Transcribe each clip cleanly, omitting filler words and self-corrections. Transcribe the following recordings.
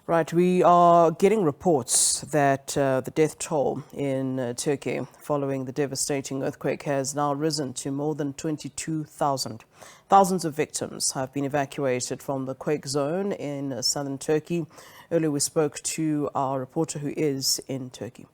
Right, we are getting reports that the death toll in Turkey following the devastating earthquake has now risen to more than 22,000. Thousands of victims have been evacuated from the quake zone in southern Turkey. Earlier we spoke to our reporter who is in Turkey.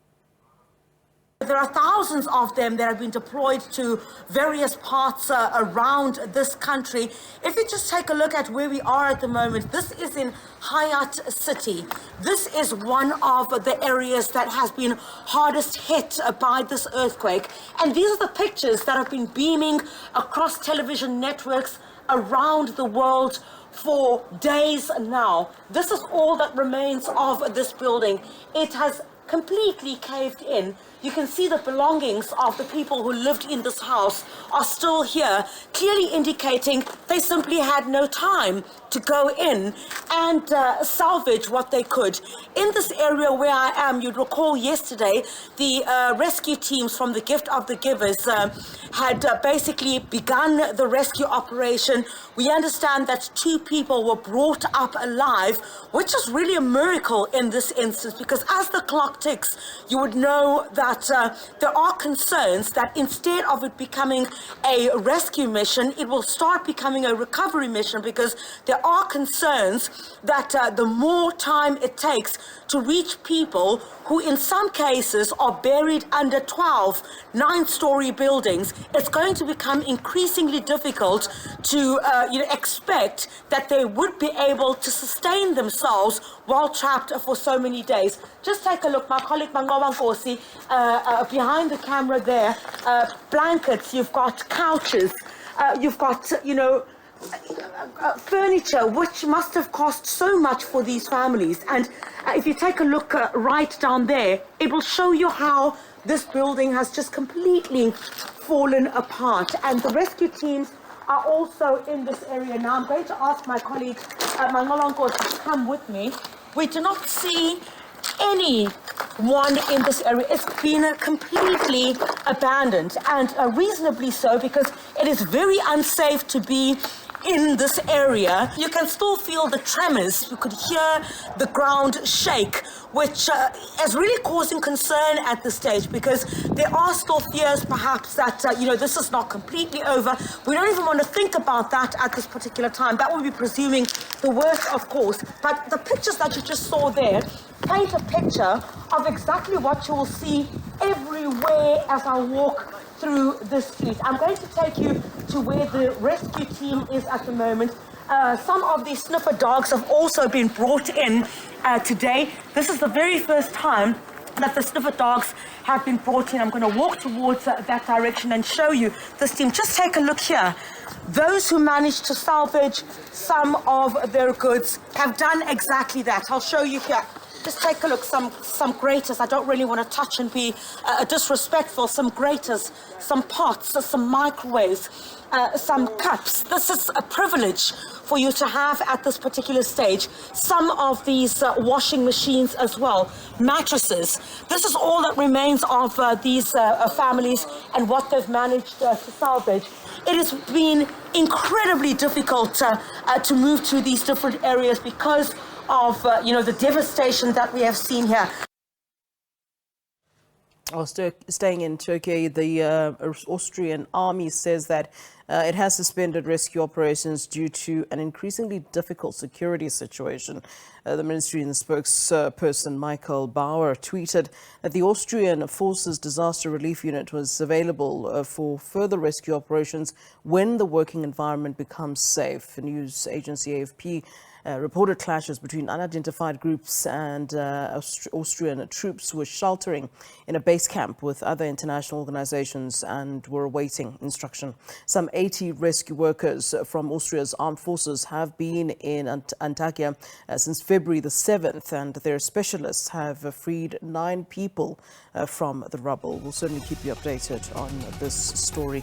There are thousands of them that have been deployed to various parts around this country. If you just take a look at where we are at the moment, this is in Hayat City. This is one of the areas that has been hardest hit by this earthquake. And these are the pictures that have been beaming across television networks around the world for days now. This is all that remains of this building. It has completely caved in. You can see the belongings of the people who lived in this house are still here, clearly indicating they simply had no time to go in and salvage what they could. In this area where I am, you'd recall yesterday, the rescue teams from the Gift of the Givers had basically begun the rescue operation. We understand that 2 people were brought up alive, which is really a miracle in this instance, because as the clock ticks, you would know that there are concerns that instead of it becoming a rescue mission, it will start becoming a recovery mission, because there are concerns that the more time it takes to reach people who in some cases are buried under 12 9-story buildings, it's going to become increasingly difficult to expect that they would be able to sustain themselves while trapped for so many days. Just take a look, my colleague Mangovan Kosi, behind the camera there, blankets, you've got couches, you've got, furniture, which must have cost so much for these families. And if you take a look right down there, it will show you how this building has just completely fallen apart. And the rescue teams are also in this area. Now I'm going to ask my colleague Mangolanko to come with me. We do not see anyone in this area. It's been completely abandoned, and reasonably so, because it is very unsafe to be in this area. You can still feel the tremors. You could hear the ground shake, which is really causing concern at this stage, because there are still fears perhaps that this is not completely over. We don't even want to think about that at this particular time. That would be presuming the worst, of course. But the pictures that you just saw there paint a picture of exactly what you will see everywhere as I walk through the street. I'm going to take you to where the rescue team is at the moment. Some of these sniffer dogs have also been brought in today. This is the very first time that the sniffer dogs have been brought in. I'm going to walk towards that direction and show you this team. Just take a look here. Those who managed to salvage some of their goods have done exactly that. I'll show you here. Just take a look, some graters. I don't really want to touch and be disrespectful. Some graters, some pots, some microwaves, some cups. This is a privilege for you to have at this particular stage. Some of these washing machines as well, mattresses. This is all that remains of these families and what they've managed to salvage. It has been incredibly difficult to move to these different areas because of the devastation that we have seen here. Staying in Turkey, the Austrian army says that it has suspended rescue operations due to an increasingly difficult security situation. The ministry and the spokesperson Michael Bauer tweeted that the Austrian Forces Disaster Relief Unit was available for further rescue operations when the working environment becomes safe. News agency AFP reported clashes between unidentified groups and Austrian troops who were sheltering in a base camp with other international organizations and were awaiting instruction. Some 80 rescue workers from Austria's armed forces have been in Antakya since February the 7th, and their specialists have freed 9 people from the rubble. We'll certainly keep you updated on this story.